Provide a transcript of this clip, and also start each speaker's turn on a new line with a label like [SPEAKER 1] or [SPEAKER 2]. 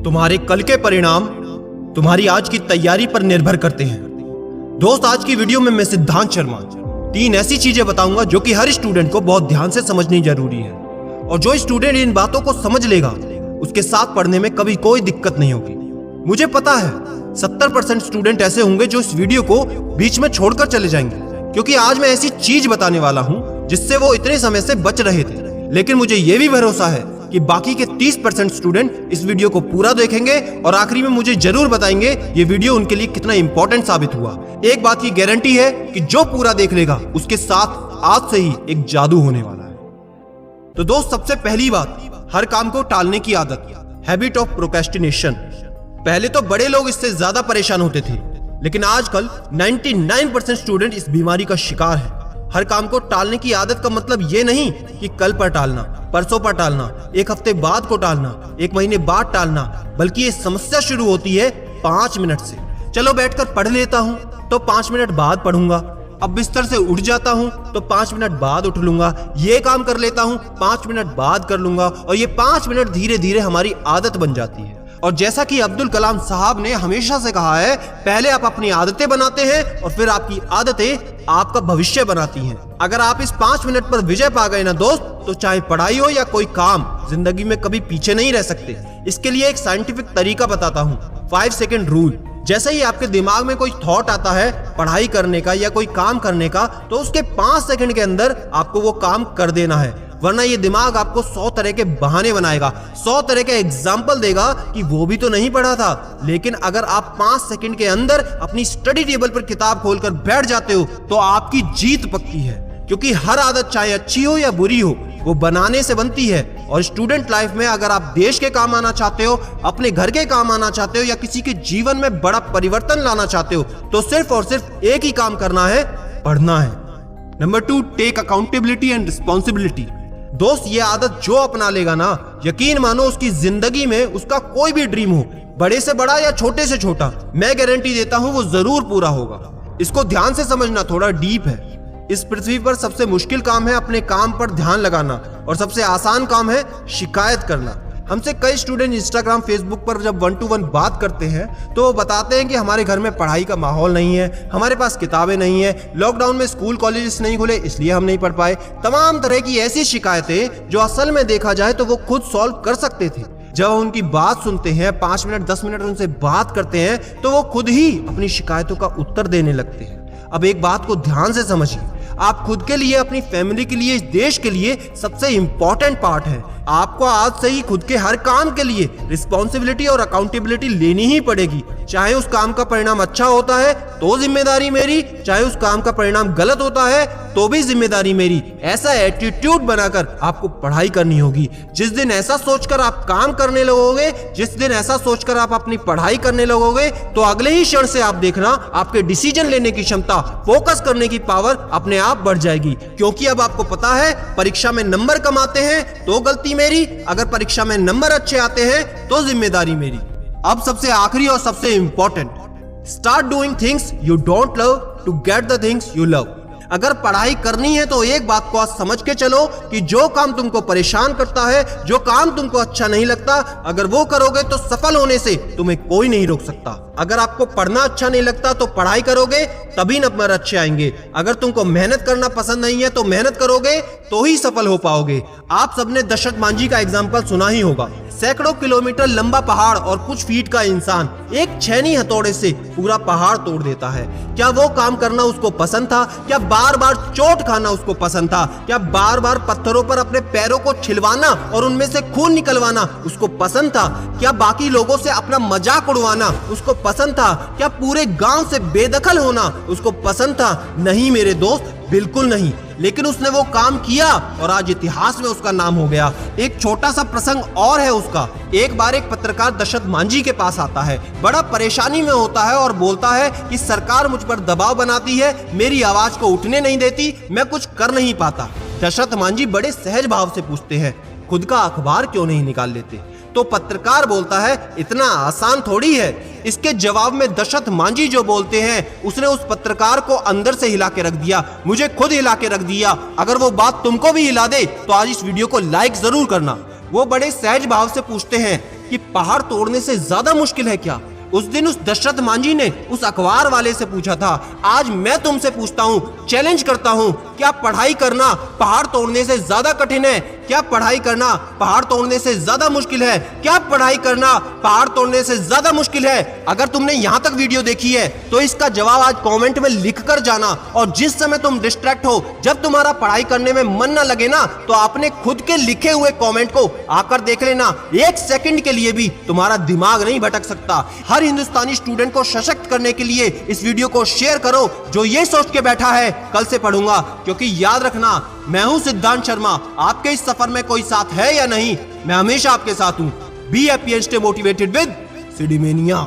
[SPEAKER 1] तुम्हारे कल के परिणाम तुम्हारी आज की तैयारी पर निर्भर करते हैं। दोस्त, आज की वीडियो में मैं सिद्धांत शर्मा 3 ऐसी चीजें बताऊंगा जो कि हर स्टूडेंट को बहुत ध्यान से समझनी जरूरी है, और जो स्टूडेंट इन बातों को समझ लेगा उसके साथ पढ़ने में कभी कोई दिक्कत नहीं होगी। मुझे पता है 70% स्टूडेंट ऐसे होंगे जो इस वीडियो को बीच में छोड़कर चले जाएंगे, क्योंकि आज मैं ऐसी चीज बताने वाला हूं जिससे वो इतने समय से बच रहे थे। लेकिन मुझे यह भी भरोसा है कि बाकी के 30% स्टूडेंट इस वीडियो को पूरा देखेंगे और आखिरी में मुझे जरूर बताएंगे ये वीडियो उनके लिए कितना इंपॉर्टेंट साबित हुआ। एक बात की गारंटी है कि जो पूरा देख लेगा उसके साथ आज से ही एक जादू होने वाला है। तो दोस्त, सबसे पहली बात, हर काम को टालने की आदत, हैबिट ऑफ प्रोक्रेस्टिनेशन। पहले तो बड़े लोग इससे ज्यादा परेशान होते थे, लेकिन आजकल 99% स्टूडेंट इस बीमारी का शिकार है। हर काम को टालने की आदत का मतलब ये नहीं कि कल पर टालना, परसों पर टालना, एक हफ्ते बाद को टालना, एक महीने बाद टालना, बल्कि ये समस्या शुरू होती है 5 मिनट से। चलो बैठकर पढ़ लेता हूँ तो 5 मिनट बाद पढ़ूंगा, अब बिस्तर से उठ जाता हूँ तो 5 मिनट बाद उठ लूंगा, ये काम कर लेता हूँ 5 मिनट बाद कर लूंगा, और ये 5 मिनट धीरे धीरे हमारी आदत बन जाती है। और जैसा कि अब्दुल कलाम साहब ने हमेशा से कहा है, पहले आप अपनी आदतें बनाते हैं और फिर आपकी आदतें आपका भविष्य बनाती हैं। अगर आप इस 5 मिनट पर विजय पा गए ना दोस्त, तो चाहे पढ़ाई हो या कोई काम, जिंदगी में कभी पीछे नहीं रह सकते। इसके लिए एक साइंटिफिक तरीका बताता हूँ, 5 सेकंड रूल। जैसे ही आपके दिमाग में कोई थॉट आता है पढ़ाई करने का या कोई काम करने का, तो उसके 5 सेकंड के अंदर आपको वो काम कर देना है, वरना ये दिमाग आपको 100 तरह के बहाने बनाएगा, 100 तरह के एग्जाम्पल देगा कि वो भी तो नहीं पढ़ा था। लेकिन अगर आप 5 सेकंड के अंदर अपनी स्टडी टेबल पर किताब खोलकर बैठ जाते हो तो आपकी जीत पक्की है, क्योंकि हर आदत चाहे अच्छी हो या बुरी हो, वो बनाने से बनती है। और स्टूडेंट लाइफ में अगर आप देश के काम आना चाहते हो, अपने घर के काम आना चाहते हो, या किसी के जीवन में बड़ा परिवर्तन लाना चाहते हो, तो सिर्फ और सिर्फ एक ही काम करना है, पढ़ना है। Number 2, take accountability and responsibility. दोस्त, ये आदत जो अपना लेगा ना, यकीन मानो उसकी जिंदगी में उसका कोई भी ड्रीम हो, बड़े से बड़ा या छोटे से छोटा, मैं गारंटी देता हूं वो जरूर पूरा होगा। इसको ध्यान से समझना, थोड़ा डीप है। इस पृथ्वी पर सबसे मुश्किल काम है अपने काम पर ध्यान लगाना, और सबसे आसान काम है शिकायत करना। हमसे कई स्टूडेंट इंस्टाग्राम, फेसबुक पर जब 1 to 1 बात करते हैं तो वो बताते हैं कि हमारे घर में पढ़ाई का माहौल नहीं है, हमारे पास किताबें नहीं है, लॉकडाउन में स्कूल कॉलेजेस नहीं खुले इसलिए हम नहीं पढ़ पाए। तमाम तरह की ऐसी शिकायतें जो असल में देखा जाए तो वो खुद सॉल्व कर सकते थे। जब उनकी बात सुनते हैं, 5 मिनट 10 मिनट उनसे बात करते हैं, तो वो खुद ही अपनी शिकायतों का उत्तर देने लगते हैं। अब एक बात को ध्यान से समझिए, आप खुद के लिए, अपनी फैमिली के लिए, इस देश के लिए सबसे इंपॉर्टेंट पार्ट है। आपको आज से ही खुद के हर काम के लिए रिस्पॉन्सिबिलिटी और अकाउंटेबिलिटी लेनी ही पड़ेगी। चाहे उस काम का परिणाम अच्छा होता है तो जिम्मेदारी मेरी, चाहे उस काम का परिणाम गलत होता है तो भी जिम्मेदारी मेरी। ऐसा एटीट्यूड बनाकर आपको पढ़ाई करनी होगी। जिस दिन ऐसा सोचकर आप काम करने लगोगे, जिस दिन ऐसा सोचकर आप अपनी पढ़ाई करने लगोगे, तो अगले ही क्षण से आप देखना आपके डिसीजन लेने की क्षमता, फोकस करने की पावर अपने आप बढ़ जाएगी। क्योंकि अब आपको पता है, परीक्षा में नंबर कम आते हैं तो गलती मेरी, अगर परीक्षा में नंबर अच्छे आते हैं तो जिम्मेदारी मेरी। अब सबसे आखिरी और सबसे important, start doing things you don't love to get the things you love. अगर पढ़ाई करनी है तो एक बात को आज समझ के चलो कि जो काम तुमको परेशान करता है, जो काम तुमको अच्छा नहीं लगता, अगर वो करोगे तो सफल होने से तुम्हें कोई नहीं रोक सकता। अगर आपको पढ़ना अच्छा नहीं लगता तो पढ़ाई करोगे तभी नंबर अच्छे आएंगे। अगर तुमको मेहनत करना पसंद नहीं है तो मेहनत करोगे तो ही सफल हो पाओगे। आप सबने दशरथ मांझी का एग्जाम्पल सुना ही होगा। सैकड़ों किलोमीटर लंबा पहाड़ और कुछ फीट का इंसान एक छेनी हथौड़े से पूरा पहाड़ तोड़ देता है। क्या वो काम करना उसको पसंद था? क्या बार बार चोट खाना उसको पसंद था? क्या बार बार पत्थरों पर अपने पैरों को छिलवाना और उनमें से खून निकलवाना उसको पसंद था? क्या बाकी लोगों से अपना मजाक उड़वाना उसको पसंद था? क्या पूरे गांव से बेदखल होना उसको पसंद था? नहीं मेरे दोस्त, बिल्कुल नहीं। लेकिन उसने वो काम किया और आज इतिहास में उसका नाम हो गया। एक छोटा सा प्रसंग और है उसका। एक बार एक पत्रकार दशरथ मांझी के पास आता है, बड़ा परेशानी में होता है और बोलता है कि सरकार मुझ पर दबाव बनाती है, मेरी आवाज को उठने नहीं देती, मैं कुछ कर नहीं पाता। दशरथ मांझी बड़े सहज भाव से पूछते हैं, खुद का अखबार क्यों नहीं निकाल लेते? तो पत्रकार बोलता है, इतना आसान थोड़ी है। इसके जवाब में दशरथ मांझी जो बोलते हैं, उसने उस पत्रकार को अंदर से हिला के रख दिया, मुझे खुद हिला के रख दिया। अगर वो बात तुमको भी हिला दे तो आज इस वीडियो को लाइक जरूर करना। वो बड़े सहज भाव से पूछते हैं, कि पहाड़ तोड़ने से ज्यादा मुश्किल है क्या? उस दिन उस दशरथ मांझी ने उस अखबार वाले से पूछा था। आज मैं तुमसे पूछता हूँ, चैलेंज करता हूँ, क्या पढ़ाई करना पहाड़ तोड़ने से ज्यादा कठिन है? क्या पढ़ाई करना पहाड़ तोड़ने से ज्यादा मुश्किल है? क्या पढ़ाई करना पहाड़ तोड़ने से ज्यादा मुश्किल है? अगर तुमने यहाँ तक वीडियो देखी है तो इसका जवाब आज कमेंट में लिख कर जाना। और जिस समय तुम डिस्ट्रैक्ट हो, जब तुम्हारा पढ़ाई करने में मन ना लगे ना, तो आपने खुद के लिखे हुए कमेंट को आकर देख लेना। एक सेकंड के लिए भी तुम्हारा दिमाग नहीं भटक सकता। हर हिंदुस्तानी स्टूडेंट को सशक्त करने के लिए इस वीडियो को शेयर करो, जो ये सोच के बैठा है कल से पढ़ूंगा। क्योंकि याद रखना, मैं हूं सिद्धांत शर्मा। आपके इस सफर में कोई साथ है या नहीं, मैं हमेशा आपके साथ हूं। Be happy and stay motivated with सिडीमेनिया।